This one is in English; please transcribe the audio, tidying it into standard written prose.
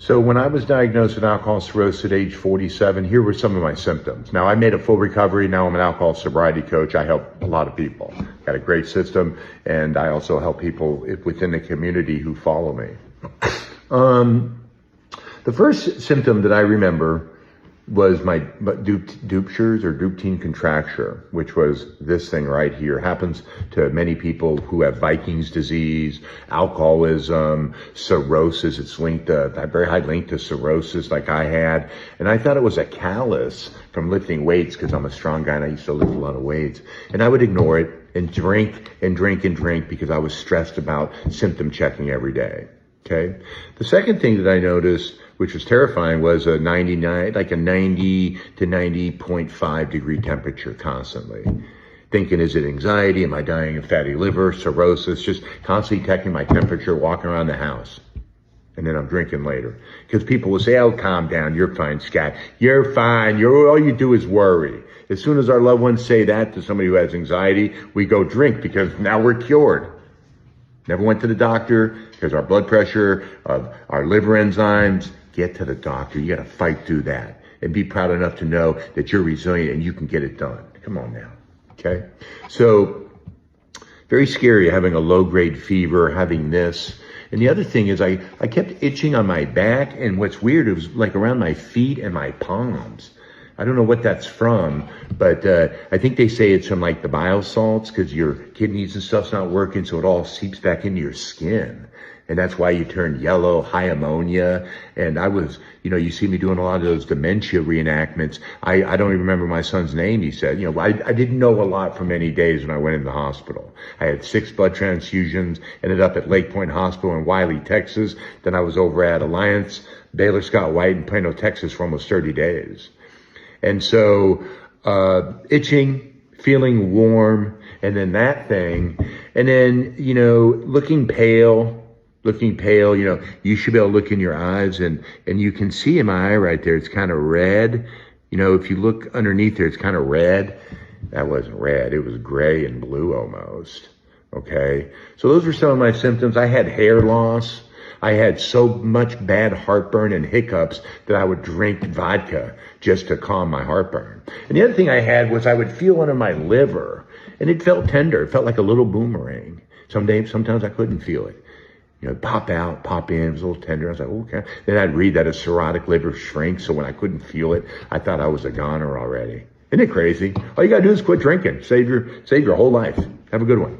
So when I was diagnosed with alcohol cirrhosis at age 47, here were some of my symptoms. Now I made a full recovery. Now I'm an alcohol sobriety coach. I help a lot of people. Got a great system, and I also help people within the community who follow me. The first symptom that I remember was my Dupture's or Duptine contracture, which was this thing right here. Happens to many people who have Viking's disease, alcoholism, cirrhosis. It's linked to, very high link to cirrhosis like I had. And I thought it was a callus from lifting weights because I'm a strong guy and I used to lift a lot of weights. And I would ignore it and drink and drink and drink because I was stressed about symptom checking every day. Okay. The second thing that I noticed, which was terrifying, was a 90 to 90.5 degree temperature constantly. Thinking, is it anxiety? Am I dying of fatty liver, cirrhosis? Just constantly checking my temperature, walking around the house. And then I'm drinking later. Because people will say, oh, calm down. You're fine, Scott. You're fine. All you do is worry. As soon as our loved ones say that to somebody who has anxiety, we go drink because now we're cured. Never went to the doctor because our blood pressure, our liver enzymes. Get to the doctor. You got to fight through that and be proud enough to know that you're resilient and you can get it done. Come on now. Okay. So very scary having a low grade fever, having this. And the other thing is I kept itching on my back, and what's weird, it was like around my feet and my palms. I don't know what that's from, but I think they say it's from like the bile salts because your kidneys and stuff's not working, so it all seeps back into your skin. And that's why you turn yellow, high ammonia. And I was, you see me doing a lot of those dementia reenactments. I don't even remember my son's name, he said. I didn't know a lot for many days when I went in the hospital. I had 6 blood transfusions, ended up at Lake Point Hospital in Wiley, Texas. Then I was over at Alliance, Baylor Scott White in Plano, Texas for almost 30 days. And so, itching, feeling warm, and then that thing. And then, looking pale, you should be able to look in your eyes and you can see in my eye right there, it's kind of red. If you look underneath there, it's kind of red. That wasn't red. It was gray and blue almost. Okay. So those were some of my symptoms. I had hair loss. I had so much bad heartburn and hiccups that I would drink vodka just to calm my heartburn. And the other thing I had was I would feel under my liver and it felt tender. It felt like a little boomerang. Sometimes I couldn't feel it. Pop out, pop in, it was a little tender. I was like, okay. Then I'd read that a cirrhotic liver shrinks, so when I couldn't feel it, I thought I was a goner already. Isn't it crazy? All you gotta do is quit drinking. Save your whole life. Have a good one.